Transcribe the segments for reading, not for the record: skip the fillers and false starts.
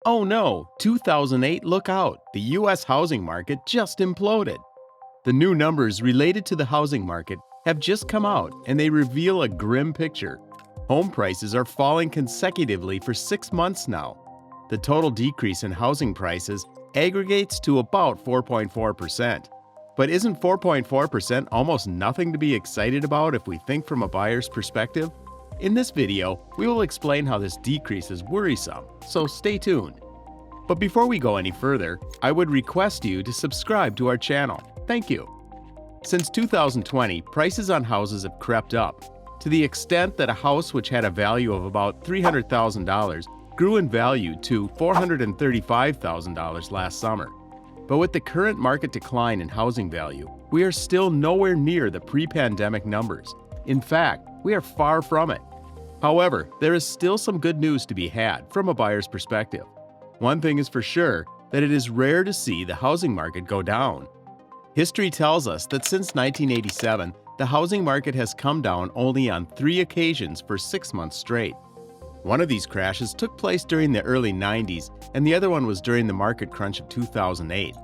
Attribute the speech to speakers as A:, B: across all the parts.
A: Oh no, 2008, look out, the US housing market just imploded. The new numbers related to the housing market have just come out and they reveal a grim picture. Home prices are falling consecutively for 6 months now. The total decrease in housing prices aggregates to about 4.4%. But isn't 4.4% almost nothing to be excited about if we think from a buyer's perspective? In this video, we will explain how this decrease is worrisome, so stay tuned. But before we go any further, I would request you to subscribe to our channel. Thank you. Since 2020, prices on houses have crept up, to the extent that a house which had a value of about $300,000 grew in value to $435,000 last summer. But with the current market decline in housing value, we are still nowhere near the pre-pandemic numbers. In fact, we are far from it. However, there is still some good news to be had from a buyer's perspective. One thing is for sure, that it is rare to see the housing market go down. History tells us that since 1987, the housing market has come down only on 3 occasions for 6 months straight. One of these crashes took place during the early 90s, and the other one was during the market crunch of 2008.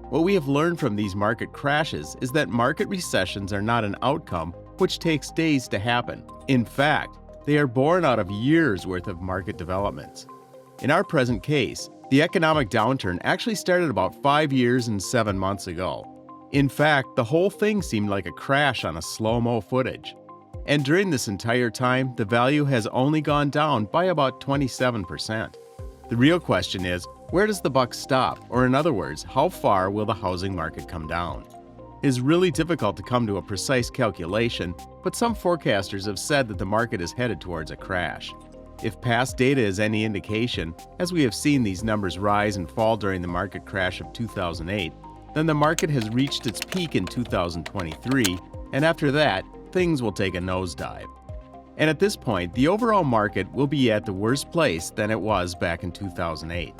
A: What we have learned from these market crashes is that market recessions are not an outcome which takes days to happen. In fact, they are born out of years' worth of market developments. In our present case, the economic downturn actually started about 5 years and 7 months ago. In fact, the whole thing seemed like a crash on a slow-mo footage. And during this entire time, the value has only gone down by about 27%. The real question is, where does the buck stop? Or in other words, how far will the housing market come down? It is really difficult to come to a precise calculation, but some forecasters have said that the market is headed towards a crash. If past data is any indication, as we have seen these numbers rise and fall during the market crash of 2008, then the market has reached its peak in 2023, and after that, things will take a nosedive. And at this point, the overall market will be at the worst place than it was back in 2008.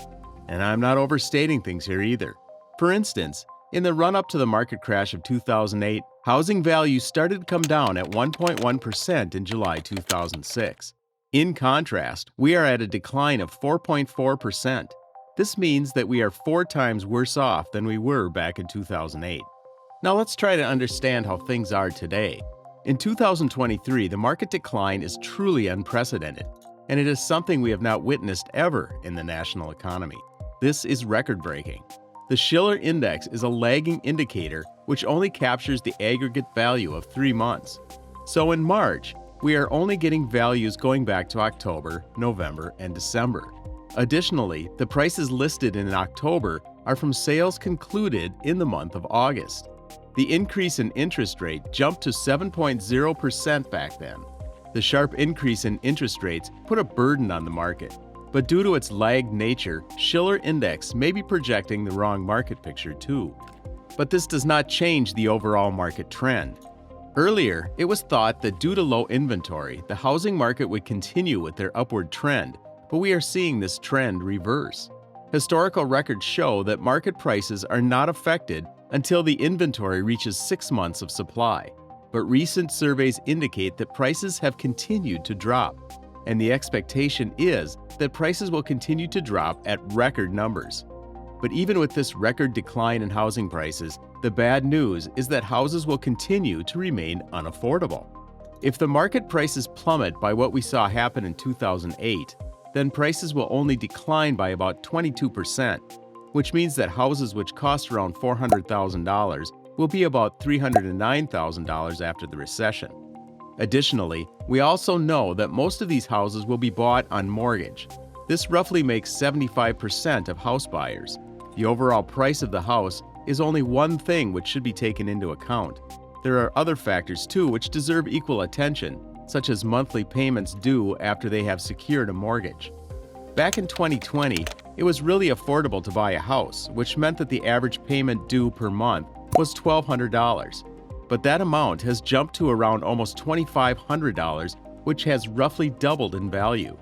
A: And I'm not overstating things here either. For instance, in the run-up to the market crash of 2008, housing values started to come down at 1.1% in July 2006. In contrast, we are at a decline of 4.4%. This means that we are 4 times worse off than we were back in 2008. Now let's try to understand how things are today. In 2023, the market decline is truly unprecedented, and it is something we have not witnessed ever in the national economy. This is record-breaking. The Shiller Index is a lagging indicator which only captures the aggregate value of 3 months. So in March, we are only getting values going back to October, November, and December. Additionally, the prices listed in October are from sales concluded in the month of August. The increase in interest rate jumped to 7.0% back then. The sharp increase in interest rates put a burden on the market. But due to its lagged nature, Shiller Index may be projecting the wrong market picture too. But this does not change the overall market trend. Earlier, it was thought that due to low inventory, the housing market would continue with their upward trend, but we are seeing this trend reverse. Historical records show that market prices are not affected until the inventory reaches 6 months of supply. But recent surveys indicate that prices have continued to drop, and the expectation is that prices will continue to drop at record numbers. But even with this record decline in housing prices, the bad news is that houses will continue to remain unaffordable. If the market prices plummet by what we saw happen in 2008, then prices will only decline by about 22%, which means that houses which cost around $400,000 will be about $309,000 after the recession. Additionally, we also know that most of these houses will be bought on mortgage. This roughly makes 75% of house buyers. The overall price of the house is only one thing which should be taken into account. There are other factors too which deserve equal attention, such as monthly payments due after they have secured a mortgage. Back in 2020, it was really affordable to buy a house, which meant that the average payment due per month was $1,200. But that amount has jumped to around almost $2,500, which has roughly doubled in value.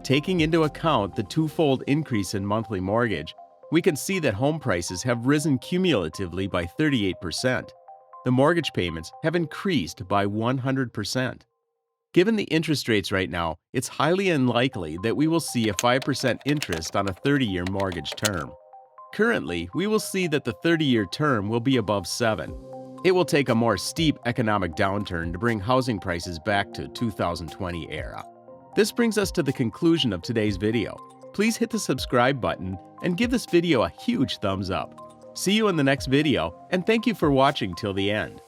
A: Taking into account the twofold increase in monthly mortgage, we can see that home prices have risen cumulatively by 38%. The mortgage payments have increased by 100%. Given the interest rates right now, it's highly unlikely that we will see a 5% interest on a 30-year mortgage term. Currently, we will see that the 30-year term will be above 7. It will take a more steep economic downturn to bring housing prices back to 2020 era. This brings us to the conclusion of today's video. Please hit the subscribe button and give this video a huge thumbs up. See you in the next video, and thank you for watching till the end.